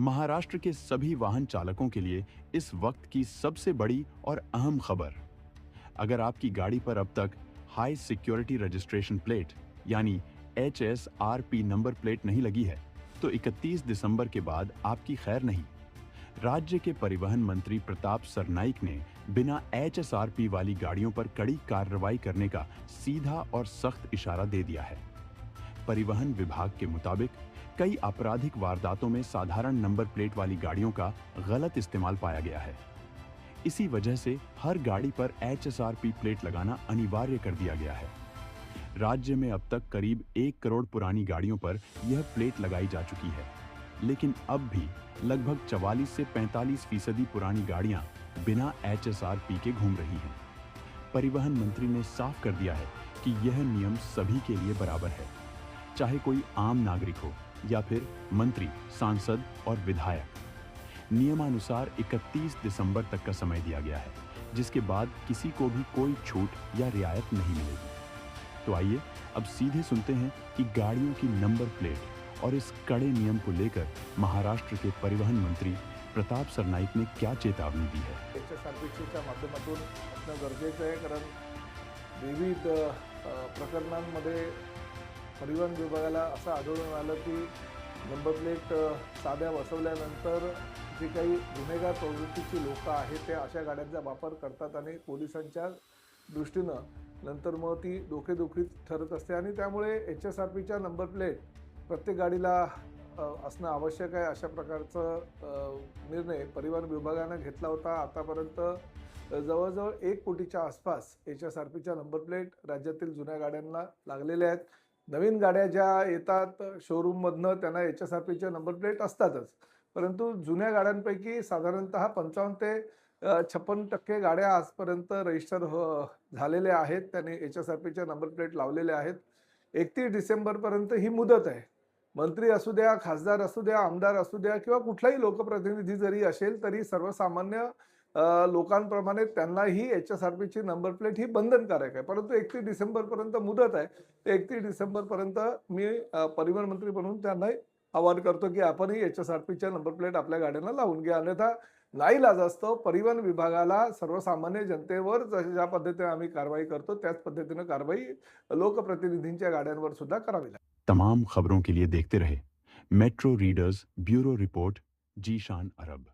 महाराष्ट्र के सभी वाहन चालकों के लिए इस वक्त की सबसे बड़ी और अहम खबर। अगर आपकी गाड़ी पर अब तक हाई सिक्योरिटी रजिस्ट्रेशन प्लेट यानी HSRP नंबर प्लेट नहीं लगी है, तो 31 दिसंबर के बाद आपकी खैर नहीं। राज्य के परिवहन मंत्री प्रताप सरनाइक ने बिना HSRP वाली गाड़ियों पर कड़ी कार्रवाई करने का सीधा और सख्त इशारा दे दिया है। परिवहन विभाग के मुताबिक कई आपराधिक वारदातों में साधारण नंबर प्लेट वाली गाड़ियों का गलत इस्तेमाल पाया गया है। इसी वजह से हर गाड़ी पर HSRP प्लेट लगाना अनिवार्य कर दिया गया है। राज्य में अब तक करीब 1 करोड़ पुरानी गाड़ियों पर यह प्लेट लगाई जा चुकी है, लेकिन अब भी लगभग 44 से 45% पुरानी गाड़ियां बिना HSRP के घूम रही हैं। परिवहन मंत्री ने साफ कर दिया है कि यह नियम सभी के लिए बराबर है, चाहे कोई आम नागरिक हो या फिर मंत्री, सांसद और विधायक। नियमानुसार 31 दिसंबर तक का समय दिया गया है, जिसके बाद किसी को भी कोई छूट या रियायत नहीं मिलेगी। तो आइए अब सीधे सुनते हैं कि गाड़ियों की नंबर प्लेट और इस कड़े नियम को लेकर महाराष्ट्र के परिवहन मंत्री प्रताप सरनाइक ने क्या चेतावनी दी है। HSRPच्या माध्यमातून असणं गरजेचं आहे, कारण विविध प्रकरणांमध्ये परिवहन विभागाला असं आढळून आलं की नंबर प्लेट साध्या बसवल्यानंतर जी काही गुन्हेगार प्रवृत्तीची लोकं आहेत ते अशा गाड्यांचा वापर करतात आणि पोलिसांच्या दृष्टीनं नंतर मग ती डोकेदुखी ठरत असते आणि त्यामुळे HSRPच्या नंबर प्लेट प्रत्येक गाडीला असणं आवश्यक आहे, अशा प्रकारचं निर्णय परिवहन विभागानं घेतला होता। आतापर्यंत जवळजवळ 1 कोटीच्या आसपास HSRPच्या नंबर प्लेट राज्यातील जुन्या गाड्यांना लागलेल्या आहेत। नवीन गाड्या ज्या येतात शोरूममधनं त्यांना HSRPचे नंबर प्लेट असतातच, परंतु जुन्या गाड्यांपैकी साधारणतः 55 ते 56% गाड्या आजपर्यंत रजिस्टर झालेल्या आहेत, त्यांनी HSRPचे नंबर प्लेट लावलेले आहेत। 31 डिसेंबरपर्यंत ही मुदत आहे। मंत्री असू द्या, खासदार असू द्या, आमदार असू द्या किंवा कुठलाही लोकप्रतिनिधी जरी असेल तरी सर्वसामान्य लोकांप्रमाणे त्यांनाही HSRPची नंबर प्लेट ही बंधनकारक आहे, परंतु 31 डिसेंबरपर्यंत मुदत आहे। 31 डिसेंबरपर्यंत मी परिवहन मंत्री म्हणून त्यांना आवाहन करतो की आपणही HSRPच्या नंबर प्लेट आपल्या गाड्यांना लावून घ्या, अन्यथा नाईलाजास्तव परिवहन विभागाला सर्वसामान्य जनतेवर ज्या पद्धतीने आम्ही कारवाई करतो त्याच पद्धतीने कारवाई लोकप्रतिनिधींच्या गाड्यांवर सुद्धा करावी लागेल। तमाम खबरों के लिए देखते रहे metro readers bureau report, Zeeshan अरब।